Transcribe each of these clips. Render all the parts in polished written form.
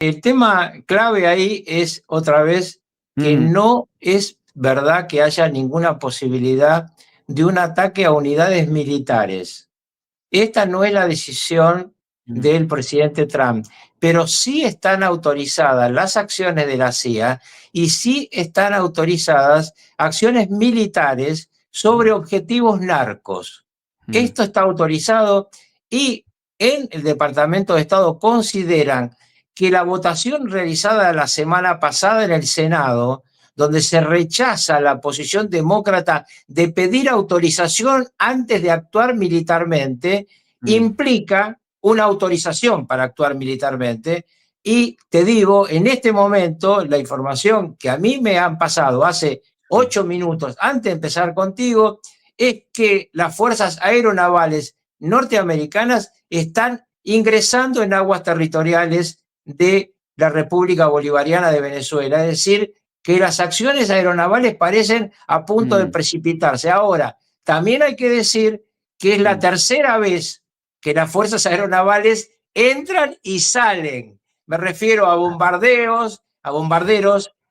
El tema clave ahí es otra vez que Mm, no es verdad que haya ninguna posibilidad de un ataque a unidades militares. Esta no es la decisión mm, del presidente Trump, pero sí están autorizadas las acciones de la CIA y sí están autorizadas acciones militares sobre objetivos narcos. mm, Esto está autorizado y en el Departamento de Estado consideran que la votación realizada la semana pasada en el Senado, donde se rechaza la posición demócrata de pedir autorización antes de actuar militarmente, mm, implica una autorización para actuar militarmente. Y te digo, en este momento, la información que a mí me han pasado hace mm, 8 minutos antes de empezar contigo, es que las fuerzas aeronavales norteamericanas están ingresando en aguas territoriales de la República Bolivariana de Venezuela. Es decir, que las acciones aeronavales parecen a punto de mm, precipitarse. Ahora, también hay que decir que es la mm, tercera vez que las fuerzas aeronavales entran y salen. Me refiero a bombarderos,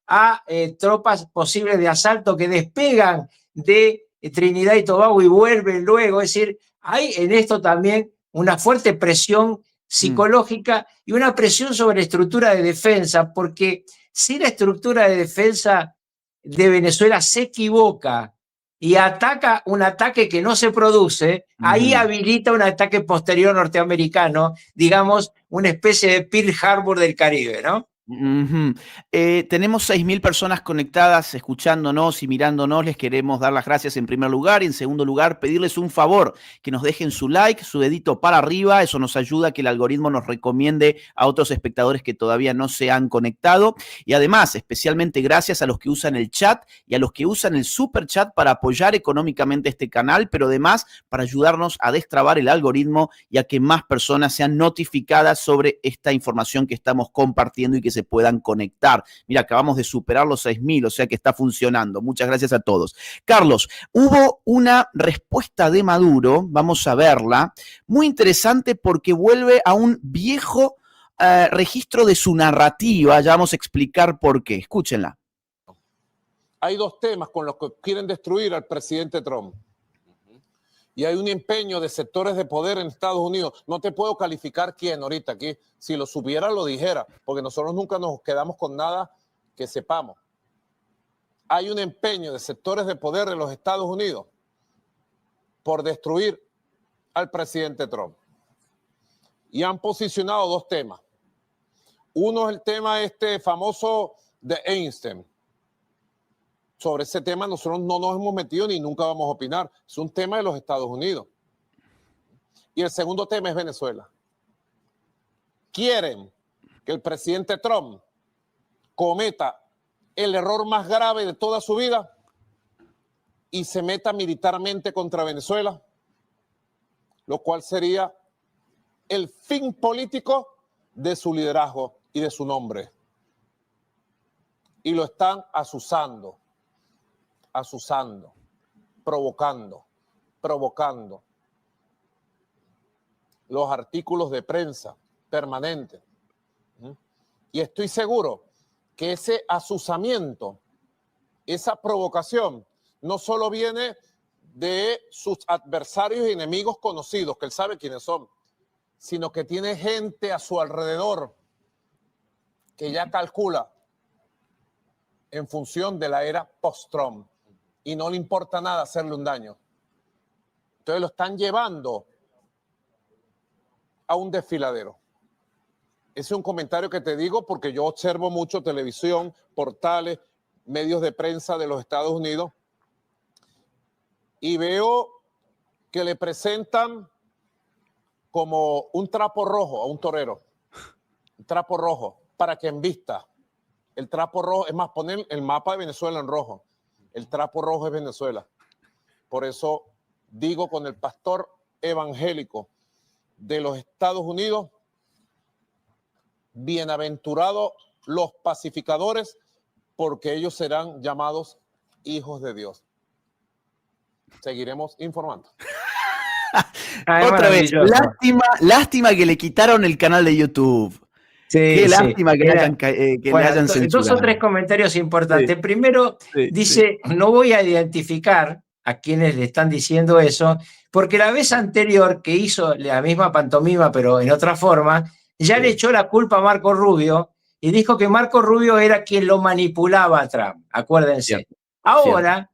a tropas posibles de asalto que despegan de Trinidad y Tobago y vuelven luego. Es decir, hay en esto también una fuerte presión mm. psicológica y una presión sobre la estructura de defensa, porque si la estructura de defensa de Venezuela se equivoca y ataca un ataque que no se produce, ahí Ujú. habilita un ataque posterior norteamericano, digamos, una especie de Pearl Harbor del Caribe, ¿no? Ujú. Tenemos 6.000 personas conectadas, escuchándonos y mirándonos. Les queremos dar las gracias en primer lugar. Y en segundo lugar, pedirles un favor, que nos dejen su like, su dedito para arriba. Eso nos ayuda a que el algoritmo nos recomiende a otros espectadores que todavía no se han conectado. Y además, especialmente gracias a los que usan el chat y a los que usan el super chat para apoyar económicamente este canal, pero además para ayudarnos a destrabar el algoritmo y a que más personas sean notificadas sobre esta información que estamos compartiendo y que se puedan conectar. Mira, acabamos de superar los 6.000, o sea que está funcionando. Muchas gracias a todos. Carlos, hubo una respuesta de Maduro, vamos a verla, muy interesante porque vuelve a un viejo registro de su narrativa. Ya vamos a explicar por qué. Escúchenla. Hay dos temas con los que quieren destruir al presidente Trump. Y hay un empeño de sectores de poder en Estados Unidos. No te puedo calificar quién ahorita aquí. Si lo supiera, lo dijera, porque nosotros nunca nos quedamos con nada que sepamos. Hay un empeño de sectores de poder en los Estados Unidos por destruir al presidente Trump. Y han posicionado dos temas. Uno es el tema famoso de Einstein. Sobre ese tema nosotros no nos hemos metido ni nunca vamos a opinar. Es un tema de los Estados Unidos. Y el segundo tema es Venezuela. Quieren que el presidente Trump cometa el error más grave de toda su vida y se meta militarmente contra Venezuela, lo cual sería el fin político de su liderazgo y de su nombre. Y lo están asusando, provocando. Los artículos de prensa permanentes. Y estoy seguro que ese asusamiento, esa provocación, no solo viene de sus adversarios y enemigos conocidos, que él sabe quiénes son, sino que tiene gente a su alrededor que ya calcula en función de la era post-Trump y no le importa nada hacerle un daño. Entonces lo están llevando a un desfiladero. Ese es un comentario que te digo porque yo observo mucho televisión, portales, medios de prensa de los Estados Unidos y veo que le presentan como un trapo rojo a un torero. Un trapo rojo para que envista. El trapo rojo, es más, poner el mapa de Venezuela en rojo. El trapo rojo es Venezuela. Por eso digo con el pastor evangélico de los Estados Unidos, bienaventurados los pacificadores, porque ellos serán llamados hijos de Dios. Seguiremos informando. Ah, es Otra vez, maravilloso. lástima que le quitaron el canal de YouTube. Qué sí. lástima que, que Bueno, le hayan censurado. 2 o 3 comentarios importantes. Sí, Primero, sí, dice, no voy a identificar a quienes le están diciendo eso, porque la vez anterior que hizo la misma pantomima, pero en otra forma, ya sí. le echó la culpa a Marco Rubio y dijo que Marco Rubio era quien lo manipulaba a Trump, acuérdense. Cierto, Ahora,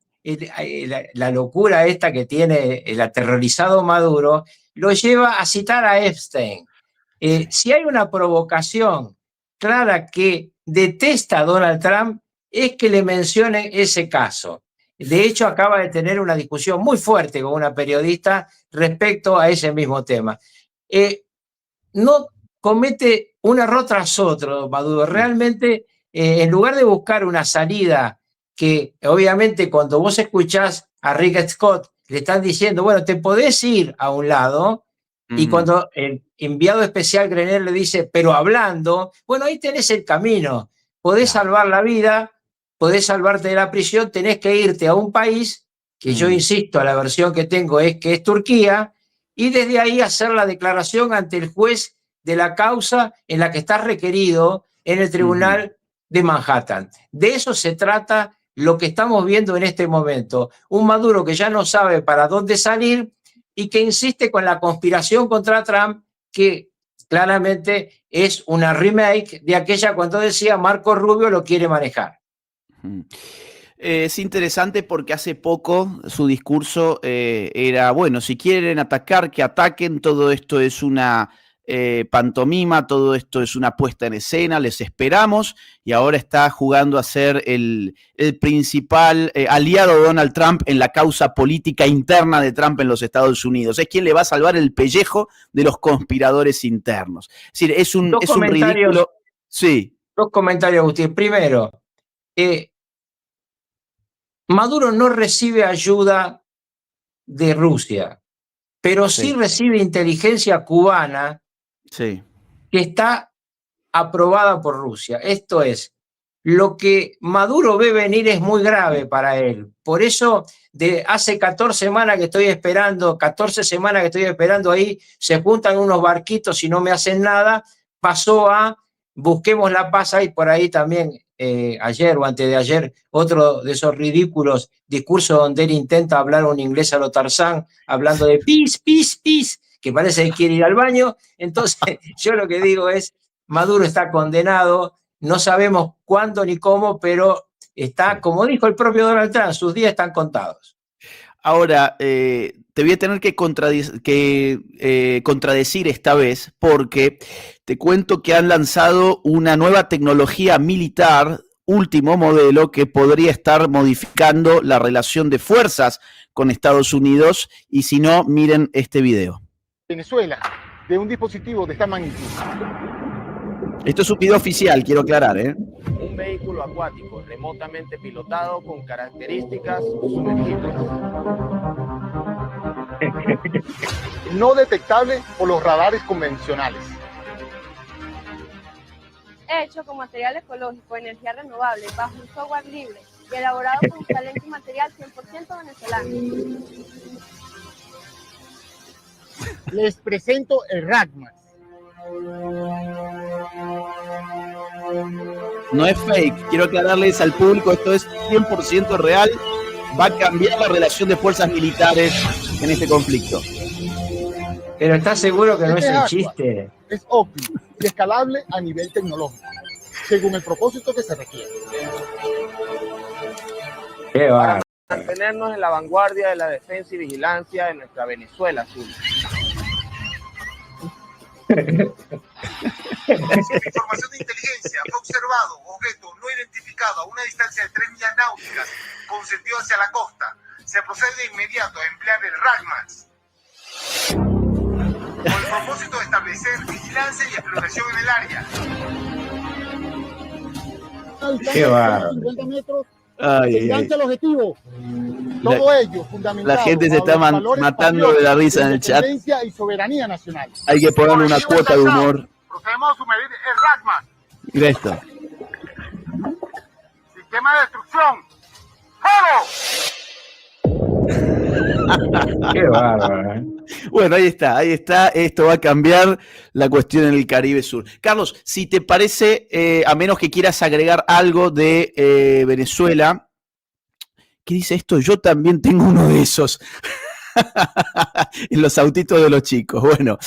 la locura esta que tiene el aterrorizado Maduro lo lleva a citar a Epstein. Si hay una provocación clara que detesta a Donald Trump, es que le mencione ese caso. De hecho, acaba de tener una discusión muy fuerte con una periodista respecto a ese mismo tema. No comete un error tras otro, Maduro. Realmente, en lugar de buscar una salida que, obviamente, cuando vos escuchás a Rick Scott, le están diciendo, bueno, te podés ir a un lado, y cuando el enviado especial Grener le dice, pero hablando, bueno, ahí tenés el camino. Podés salvar la vida, podés salvarte de la prisión, tenés que irte a un país, que yo insisto, la versión que tengo es que es Turquía, y desde ahí hacer la declaración ante el juez de la causa en la que estás requerido en el tribunal de Manhattan. De eso se trata lo que estamos viendo en este momento. Un Maduro que ya no sabe para dónde salir y que insiste con la conspiración contra Trump, que claramente es una remake de aquella cuando decía Marco Rubio lo quiere manejar. Es interesante porque hace poco su discurso era, bueno, si quieren atacar, que ataquen, todo esto es una pantomima, todo esto es una puesta en escena, les esperamos, y ahora está jugando a ser el principal aliado de Donald Trump en la causa política interna de Trump en los Estados Unidos. Es quien le va a salvar el pellejo de los conspiradores internos. Es decir, es un ridículo. Sí. 2 comentarios, Agustín. Primero, Maduro no recibe ayuda de Rusia, pero sí recibe inteligencia cubana que está aprobada por Rusia. Esto es, lo que Maduro ve venir es muy grave para él. Por eso, hace 14 semanas que estoy esperando, 14 semanas que estoy esperando ahí, se juntan unos barquitos y no me hacen nada, pasó a busquemos la paz ahí, por ahí también, ayer o antes de ayer, otro de esos ridículos discursos donde él intenta hablar un inglés a lo Tarzán, hablando de peace, peace, peace, que parece que quiere ir al baño. Entonces, yo lo que digo es, Maduro está condenado, no sabemos cuándo ni cómo, pero está, como dijo el propio Donald Trump, sus días están contados. Ahora, te voy a tener que contradecir esta vez, porque te cuento que han lanzado una nueva tecnología militar, último modelo, que podría estar modificando la relación de fuerzas con Estados Unidos, y si no, miren este video. Venezuela, de un dispositivo de esta magnitud. Esto es un video oficial, quiero aclarar, ¿eh? Un vehículo acuático remotamente pilotado con características sumergibles. No detectable por los radares convencionales. Hecho con material ecológico, energía renovable, bajo un software libre y elaborado con talento y material 100% venezolano. Les presento el Ragmas. No es fake, quiero aclararles al público, esto es 100% real, va a cambiar la relación de fuerzas militares en este conflicto. Pero ¿estás seguro que no es un chiste? Es óptimo y escalable a nivel tecnológico, según el propósito que se requiere. Qué para mantenernos en la vanguardia de la defensa y vigilancia de nuestra Venezuela azul. Información de inteligencia, fue observado objeto no identificado a una distancia de 3 millas náuticas con sentido hacia la costa. Se procede de inmediato a emplear el RAGMAX con el propósito de establecer vigilancia y exploración en el área. Qué bárbaro. 50 metros, engancha el objetivo. Todo ello fundamentado. La gente se está matando de la risa en el chat. Y soberanía nacional. Hay que ponerle una cuota de humor. Procedemos a sumerir el RAGMAX. Mira esto. Sistema de destrucción. ¡Fuego! Qué bárbaro, ¿eh? Bueno, ahí está. Esto va a cambiar la cuestión en el Caribe Sur. Carlos, si te parece, a menos que quieras agregar algo de Venezuela, ¿qué dice esto? Yo también tengo uno de esos en los autitos de los chicos. Bueno.